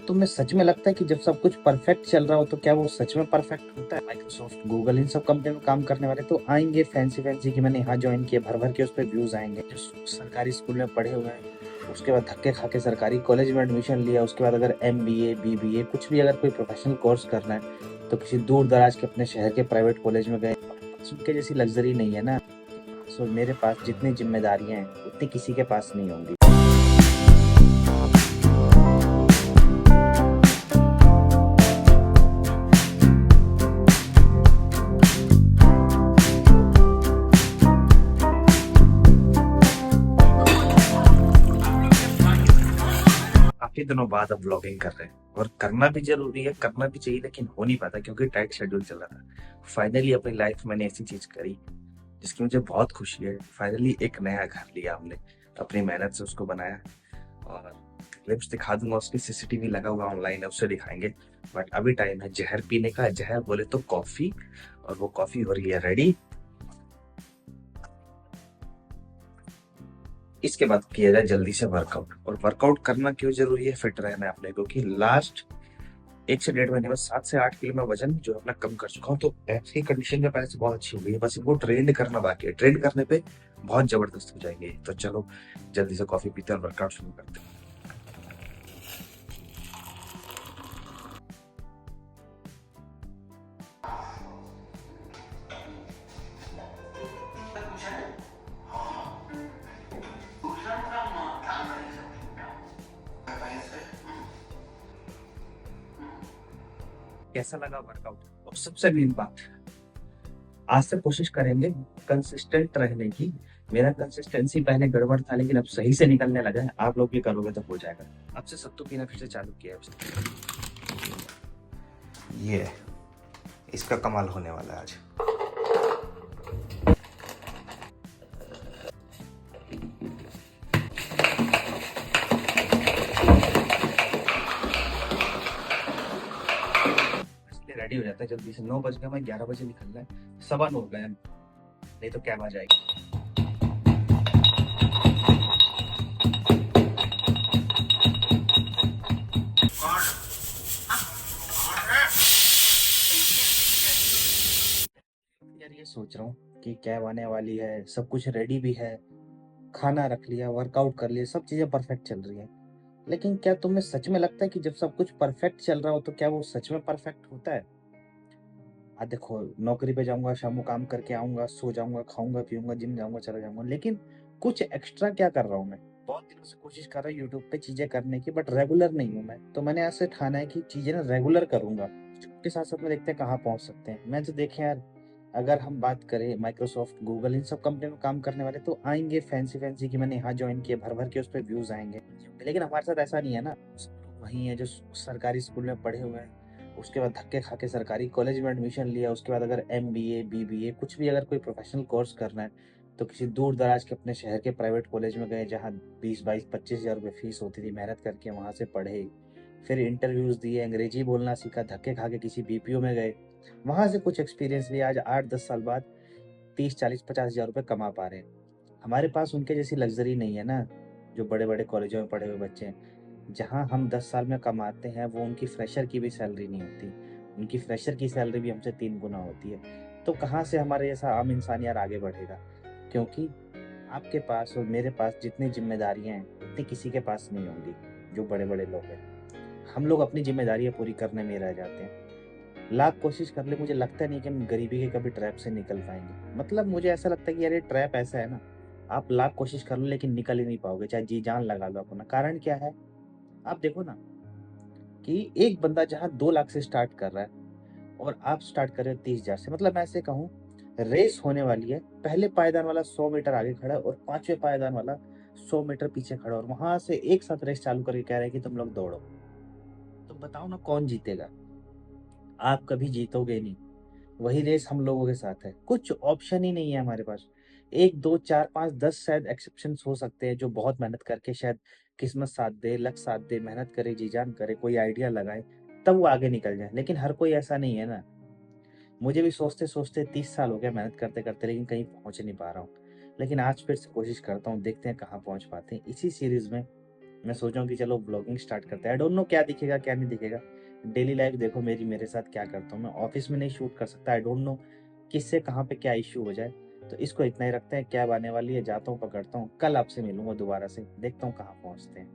तुम्हें सच में लगता है कि जब सब कुछ परफेक्ट चल रहा हो तो क्या वो सच में परफेक्ट होता है? माइक्रोसॉफ्ट, गूगल, इन सब कंपनी में काम करने वाले तो आएंगे फैंसी फैंसी कि मैंने यहाँ ज्वाइन किया, भर भर के उस पर व्यूज आएंगे। जो सरकारी स्कूल में पढ़े हुए हैं, उसके बाद धक्के खा के सरकारी कॉलेज में एडमिशन लिया, उसके बाद अगर MBA BBA कुछ भी अगर कोई प्रोफेशनल कोर्स करना है तो किसी दूर दराज के अपने शहर के प्राइवेट कॉलेज में गए। उनके जैसी लग्जरी नहीं है ना। सो मेरे पास जितनी जिम्मेदारियां हैं उतनी किसी के पास नहीं होंगी। काफी दिनों बाद अब व्लॉगिंग कर रहे हैं और करना भी जरूरी है, करना भी चाहिए, लेकिन हो नहीं पाता क्योंकि टाइट शेड्यूल चल रहा था। फाइनली अपनी लाइफ में मैंने ऐसी चीज करी जिसकी मुझे बहुत खुशी है। फाइनली एक नया घर लिया हमने, अपनी मेहनत से उसको बनाया। और क्लिप्स दिखा दूंगा, उसकी CCTV लगा हुआ ऑनलाइन है, उससे दिखाएंगे। बट अभी टाइम है जहर पीने का। जहर बोले तो कॉफी, और वो कॉफी हो रही है रेडी। इसके बाद किया जाए जल्दी से वर्कआउट। और वर्कआउट करना क्यों जरूरी है? फिट रहना है अपने को। कि लास्ट 1 से 1.5 महीने में 7 से 8 किलो में वजन जो अपना कम कर चुका हूँ। तो ऐसी कंडीशन में पहले से बहुत अच्छी हो गई है, बस वो ट्रेंड करना बाकी है। ट्रेंड करने पे बहुत जबरदस्त हो जाएंगे। तो चलो जल्दी से कॉफी पीते हैं और वर्कआउट शुरू करते हैं। कैसा लगा वर्कआउट? और सबसे मेन बात, आज से कोशिश करेंगे कंसिस्टेंट रहने की। मेरा कंसिस्टेंसी पहले गड़बड़ था, लेकिन अब सही से निकलने लगा है। आप लोग भी करोगे तो हो जाएगा। अब से सत्तू पीना फिर से चालू किया है। ये इसका कमाल होने वाला है आज। रेडी हो जाता है जल्दी से। 9 बज गए, मैं 11 बजे निकलना है। 9:15 हो गए, नहीं तो कैब आ जाएगी। यार ये सोच रहा हूँ कि कैब आने वाली है, सब कुछ रेडी भी है, खाना रख लिया, वर्कआउट कर लिया, सब चीजें परफेक्ट चल रही है। लेकिन क्या तुम्हें सच में लगता है कि जब सब कुछ परफेक्ट चल रहा हो तो क्या वो सच में परफेक्ट होता है? देखो, नौकरी पे जाऊंगा, शाम को काम करके आऊंगा, सो जाऊंगा, खाऊंगा पीऊंगा, जिम जाऊंगा, चला जाऊंगा, लेकिन कुछ एक्स्ट्रा क्या कर रहा हूँ मैं? बहुत दिनों से कोशिश कर रहा हूँ यूट्यूब पे चीजें करने की, बट रेगुलर नहीं हूँ मैं। तो मैंने ऐसे ठाना है कि चीजें ना रेगुलर करूंगा। के साथ साथ में देखते हैं कहाँ पहुंच सकते हैं। मैं तो देखे यार, अगर हम बात करें माइक्रोसॉफ्ट, गूगल, इन सब कंपनी में काम करने वाले तो आएंगे फैंसी फैंसी कि मैंने यहाँ ज्वाइन किया, भर भर के उस पर व्यूज आएंगे। लेकिन हमारे साथ ऐसा नहीं है ना। वही है जो सरकारी स्कूल में पढ़े हुए हैं, उसके बाद धक्के खा के सरकारी कॉलेज में एडमिशन लिया, उसके बाद अगर MBA BBA कुछ भी अगर कोई प्रोफेशनल कोर्स करना है तो किसी दूर दराज के अपने शहर के प्राइवेट कॉलेज में गए, जहाँ 20 22 25 हज़ार रुपये फीस होती थी। मेहनत करके वहाँ से पढ़े, फिर इंटरव्यूज दिए, अंग्रेजी बोलना सीखा, धक्के खा के किसी BPO में गए, वहां से कुछ एक्सपीरियंस लिया। आज 8 10 साल बाद 30 40 50 हज़ार रुपये कमा पा रहे हैं। हमारे पास उनके जैसी लग्जरी नहीं है ना, जो बड़े बड़े कॉलेजों में पढ़े हुए बच्चे हैं। जहाँ हम 10 साल में कमाते हैं वो उनकी फ्रेशर की भी सैलरी नहीं होती। उनकी फ्रेशर की सैलरी भी हमसे 3 गुना होती है। तो कहाँ से हमारे जैसा आम इंसान यार आगे बढ़ेगा? क्योंकि आपके पास और मेरे पास जितनी जिम्मेदारियां हैं उतनी किसी के पास नहीं होंगी। जो बड़े बड़े लोग हैं, हम लोग अपनी जिम्मेदारियां पूरी करने में रह जाते हैं। लाख कोशिश कर ले, मुझे लगता नहीं कि हम गरीबी के कभी ट्रैप से निकल पाएंगे। मतलब मुझे ऐसा लगता है कि यार ये ट्रैप ऐसा है ना, आप लाख कोशिश कर लो लेकिन निकल ही नहीं पाओगे, चाहे जी जान लगा लो अपना। कारण क्या है? आप देखो ना कि एक बंदा जहाँ 2 लाख से स्टार्ट कर रहा है और आप स्टार्ट कर रहे हो 30 हज़ार से। मतलब मैं ऐसे कहूँ, रेस होने वाली है, पहले पायदान वाला 100 मीटर आगे खड़ा है और पांचवें पायदान वाला 100 मीटर पीछे खड़ा है, और वहां से एक साथ रेस चालू करके कह रहे हैं कि तुम लोग दौड़ो। तो बताओ ना कौन जीतेगा? आप कभी जीतोगे नहीं। वही रेस हम लोगों के साथ है, कुछ ऑप्शन ही नहीं है हमारे पास। 1 2 4 5 10 शायद एक्सेप्शन हो सकते हैं जो बहुत मेहनत करके, शायद किस्मत साथ दे, लक साथ दे, मेहनत करे, जी जान करे, कोई आइडिया लगाए, तब वो आगे निकल जाए। लेकिन हर कोई ऐसा नहीं है ना। मुझे भी सोचते सोचते 30 साल हो गए मेहनत करते करते, लेकिन कहीं पहुंच नहीं पा रहा हूँ। लेकिन आज फिर से कोशिश करता हूँ, देखते हैं कहाँ पहुंच पाते हैं। इसी सीरीज में मैं सोच रहा हूँ कि चलो ब्लॉगिंग स्टार्ट करते हैं। आई डोंट नो क्या दिखेगा, क्या नहीं दिखेगा। डेली लाइफ देखो मेरी, मेरे साथ क्या करता हूँ मैं। ऑफ़िस में नहीं शूट कर सकता, आई डोंट नो किससे कहाँ पे क्या इश्यू हो जाए। तो इसको इतना ही रखते हैं, कैब आने वाली है, जाता हूँ, पकड़ता हूँ। कल आपसे मिलूँगा दोबारा से, देखता हूँ कहाँ पहुँचते हैं।